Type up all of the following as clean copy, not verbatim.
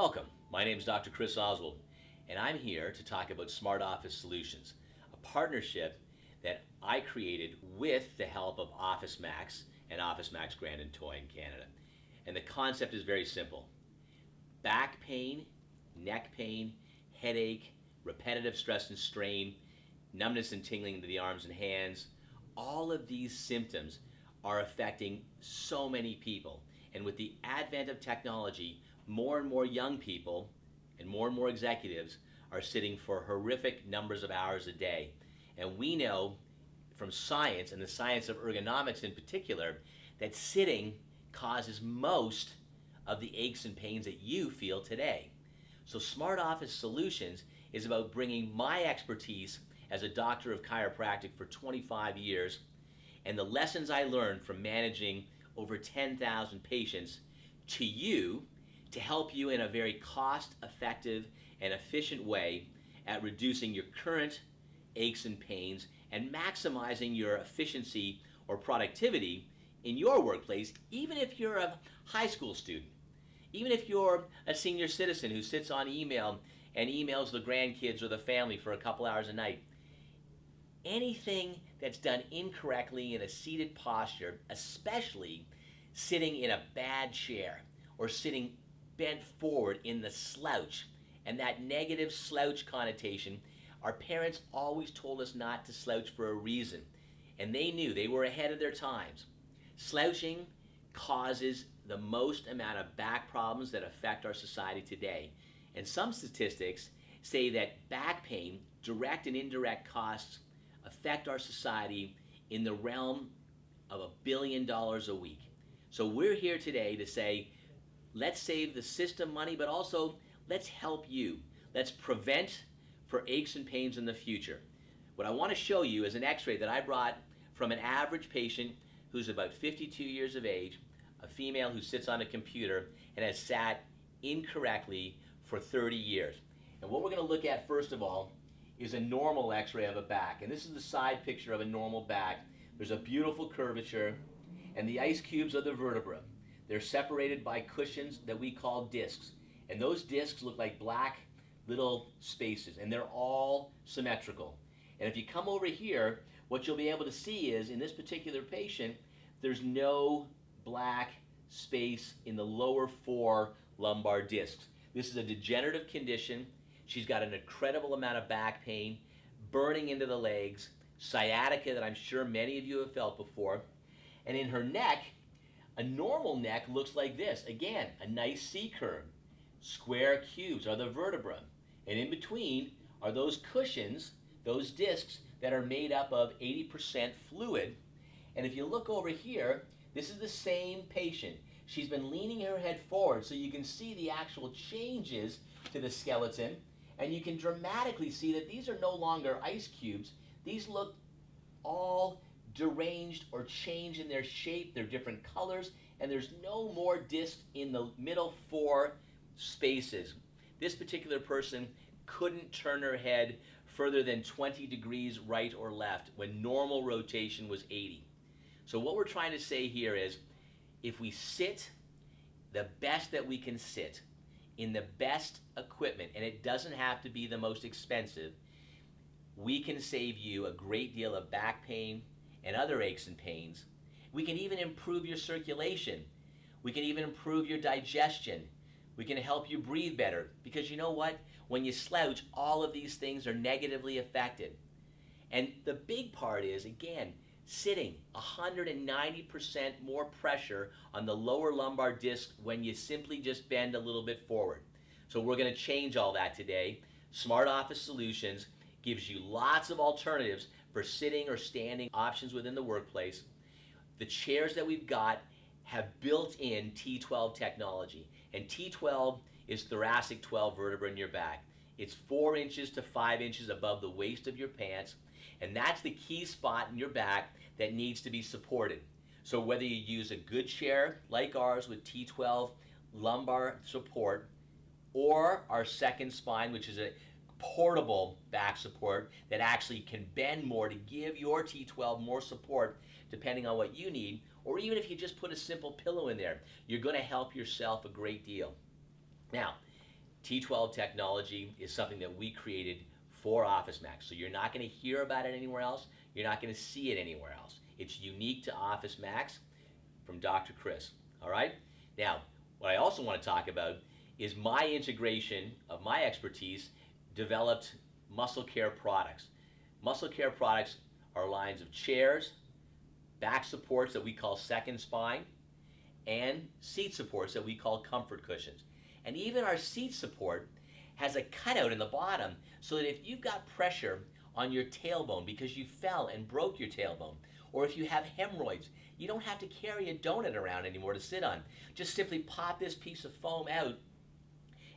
Welcome. My name is Dr. Chris Oswald, and I'm here to talk about Smart Office Solutions, a partnership that I created with the help of Office Max and Office Max Grand and Toy in Canada. And the concept is very simple. Back pain, neck pain, headache, repetitive stress and strain, numbness and tingling to the arms and hands, all of these symptoms are affecting so many people. And with the advent of technology, more and more young people and more executives are sitting for horrific numbers of hours a day. And we know from science, and the science of ergonomics in particular, that sitting causes most of the aches and pains that you feel today. So Smart Office Solutions is about bringing my expertise as a doctor of chiropractic for 25 years and the lessons I learned from managing over 10,000 patients to you to help you in a very cost-effective and efficient way at reducing your current aches and pains and maximizing your efficiency or productivity in your workplace, even if you're a high school student, even if you're a senior citizen who sits on email and emails the grandkids or the family for a couple hours a night. Anything that's done incorrectly in a seated posture, especially sitting in a bad chair or sitting bent forward in the slouch, and that negative slouch connotation, our parents always told us not to slouch for a reason, and they knew they were ahead of their times. Slouching causes the most amount of back problems that affect our society today, and some statistics say that back pain, direct and indirect costs, affect our society in the realm of $1 billion a week. So we're here today to say, let's save the system money, but also let's help you. Let's prevent for aches and pains in the future. What I want to show you is an x-ray that I brought from an average patient who's about 52 years of age, a female who sits on a computer and has sat incorrectly for 30 years. And what we're going to look at first of all is a normal x-ray of a back. And this is the side picture of a normal back. There's a beautiful curvature, and the ice cubes are the vertebra. They're separated by cushions that we call discs. And those discs look like black little spaces, and they're all symmetrical. And if you come over here, what you'll be able to see is, in this particular patient, there's no black space in the lower 4 lumbar discs. This is a degenerative condition. She's got an incredible amount of back pain, burning into the legs, sciatica that I'm sure many of you have felt before. And in her neck, a normal neck looks like this. Again, a nice C-curve. Square cubes are the vertebra. And in between are those cushions, those discs that are made up of 80% fluid. And if you look over here, this is the same patient. She's been leaning her head forward so you can see the actual changes to the skeleton. And you can dramatically see that these are no longer ice cubes. These look all deranged or changed in their shape. They're different colors, and there's no more discs in the middle 4 spaces. This particular person couldn't turn her head further than 20 degrees right or left when normal rotation was 80. So what we're trying to say here is, if we sit the best that we can sit in the best equipment, and it doesn't have to be the most expensive, we can save you a great deal of back pain and other aches and pains. We can even improve your circulation. We can even improve your digestion. We can help you breathe better, because you know what? When you slouch, all of these things are negatively affected. And the big part is, again, sitting 190% more pressure on the lower lumbar disc when you simply just bend a little bit forward. So we're going to change all that today. Smart Office Solutions gives you lots of alternatives for sitting or standing options within the workplace. The chairs that we've got have built-in T12 technology, and T12 is thoracic 12 vertebra in your back. It's 4 inches to 5 inches above the waist of your pants, and that's the key spot in your back that needs to be supported. So whether you use a good chair like ours with T12 lumbar support, or our second spine, which is a portable back support that actually can bend more to give your T12 more support depending on what you need, or even if you just put a simple pillow in there, you're going to help yourself a great deal. Now, T12 technology is something that we created for OfficeMax. So you're not going to hear about it anywhere else. You're not going to see it anywhere else. It's unique to OfficeMax from Dr. Chris. All right? Now, what I also want to talk about is my integration of my expertise developed muscle care products. Muscle care products are lines of chairs, back supports that we call second spine, and seat supports that we call comfort cushions. And even our seat support has a cutout in the bottom so that if you've got pressure on your tailbone because you fell and broke your tailbone, or if you have hemorrhoids, you don't have to carry a donut around anymore to sit on. Just simply pop this piece of foam out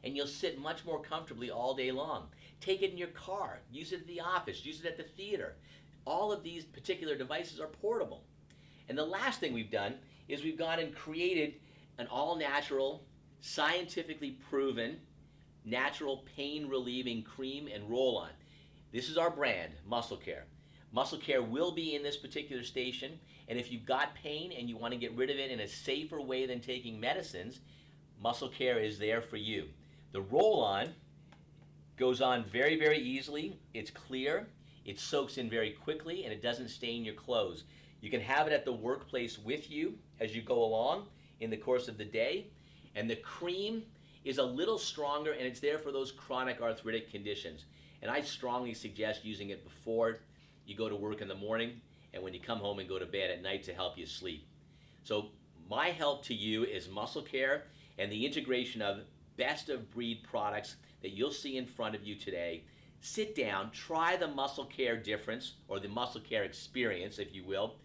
and you'll sit much more comfortably all day long. Take it in your car, use it at the office, use it at the theater. All of these particular devices are portable. And the last thing we've done is we've gone and created an all-natural, scientifically proven, natural pain-relieving cream and roll-on. This is our brand, Muscle Care. Muscle Care will be in this particular station, and if you've got pain and you want to get rid of it in a safer way than taking medicines, Muscle Care is there for you. The roll-on goes on very, very easily. It's clear, it soaks in very quickly, and it doesn't stain your clothes. You can have it at the workplace with you as you go along in the course of the day, and the cream is a little stronger, and it's there for those chronic arthritic conditions. And I strongly suggest using it before you go to work in the morning and when you come home and go to bed at night to help you sleep. So my help to you is Muscle Care and the integration of best of breed products that you'll see in front of you today. Sit down, try the Muscle Care difference, or the Muscle Care experience, if you will,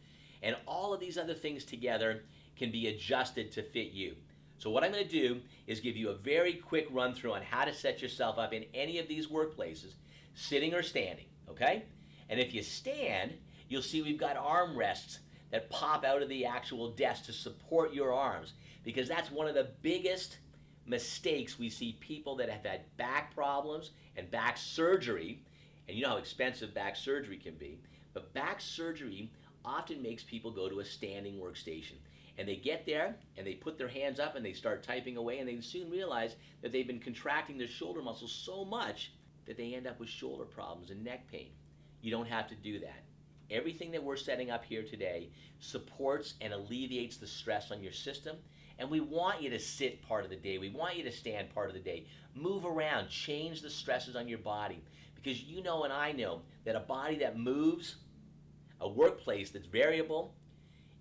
and all of these other things together can be adjusted to fit you. So what I'm going to do is give you a very quick run through on how to set yourself up in any of these workplaces, sitting or standing, okay? And if you stand, you'll see we've got arm rests that pop out of the actual desk to support your arms, because that's one of the biggest mistakes we see people that have had back problems and back surgery, and you know how expensive back surgery can be, but back surgery often makes people go to a standing workstation. And they get there and they put their hands up and they start typing away, and they soon realize that they've been contracting their shoulder muscles so much that they end up with shoulder problems and neck pain. You don't have to do that. Everything that we're setting up here today supports and alleviates the stress on your system, and we want you to sit part of the day. We want you to stand part of the day. Move around, change the stresses on your body, because you know and I know that a body that moves, a workplace that's variable,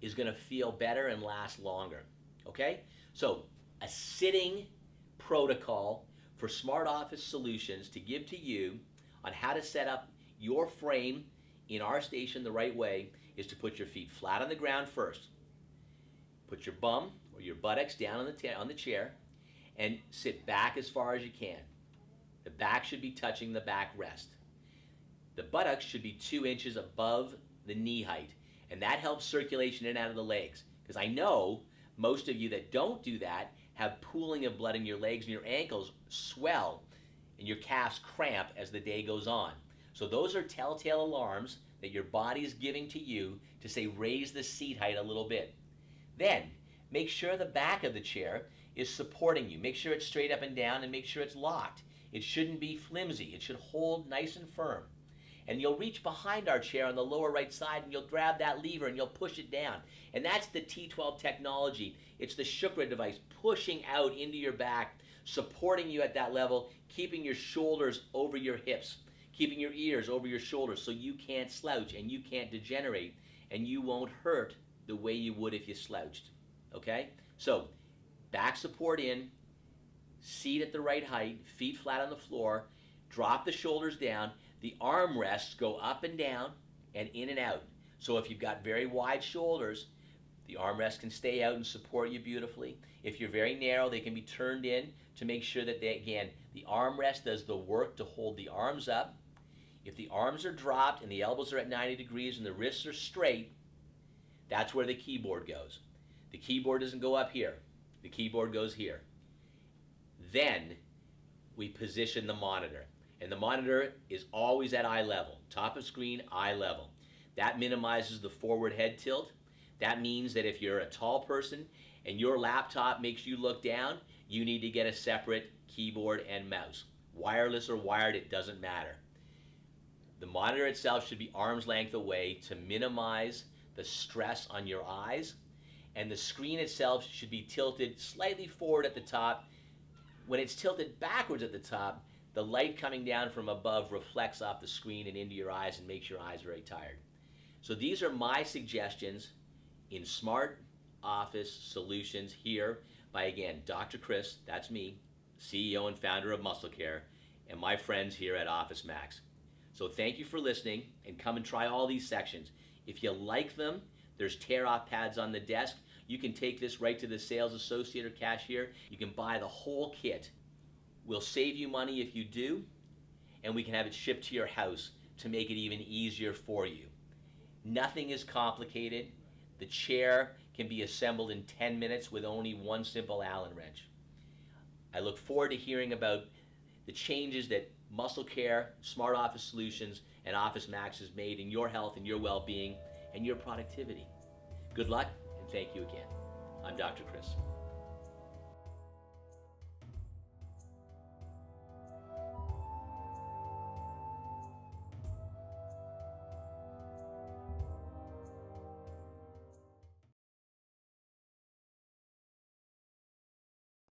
is going to feel better and last longer, okay? So a sitting protocol for Smart Office Solutions to give to you on how to set up your frame in our station the right way is to put your feet flat on the ground first. Put your bum or your buttocks down on the chair and sit back as far as you can. The back should be touching the backrest. The buttocks should be 2 inches above the knee height. And that helps circulation in and out of the legs. Because I know most of you that don't do that have pooling of blood in your legs, and your ankles swell and your calves cramp as the day goes on. So those are telltale alarms that your body is giving to you to say raise the seat height a little bit. Then make sure the back of the chair is supporting you. Make sure it's straight up and down, and make sure it's locked. It shouldn't be flimsy. It should hold nice and firm. And you'll reach behind our chair on the lower right side and you'll grab that lever and you'll push it down. And that's the T12 technology. It's the Shukra device pushing out into your back, supporting you at that level, keeping your shoulders over your hips, keeping your ears over your shoulders so you can't slouch and you can't degenerate and you won't hurt the way you would if you slouched. Okay? So, back support in, seat at the right height, feet flat on the floor, drop the shoulders down. The arm rests go up and down and in and out. So if you've got very wide shoulders, the armrest can stay out and support you beautifully. If you're very narrow, they can be turned in to make sure that the armrest does the work to hold the arms up. If the arms are dropped and the elbows are at 90 degrees and the wrists are straight, that's where the keyboard goes. The keyboard doesn't go up here. The keyboard goes here. Then we position the monitor. And the monitor is always at eye level, top of screen, eye level. That minimizes the forward head tilt. That means that if you're a tall person and your laptop makes you look down, you need to get a separate keyboard and mouse. Wireless or wired, it doesn't matter. The monitor itself should be arm's length away to minimize the stress on your eyes, and the screen itself should be tilted slightly forward at the top. When it's tilted backwards at the top, the light coming down from above reflects off the screen and into your eyes and makes your eyes very tired. So these are my suggestions in Smart Office Solutions here by, again, Dr. Chris, that's me, CEO and founder of MuscleCare, and my friends here at Office Max. So thank you for listening, and come and try all these sections. If you like them, there's tear-off pads on the desk. You can take this right to the sales associate or cashier. You can buy the whole kit. We'll save you money if you do, and we can have it shipped to your house to make it even easier for you. Nothing is complicated. The chair can be assembled in 10 minutes with only one simple Allen wrench. I look forward to hearing about the changes that MuscleCare, Smart Office Solutions, and Office Max has made in your health and your well-being and your productivity. Good luck, and thank you again. I'm Dr. Chris.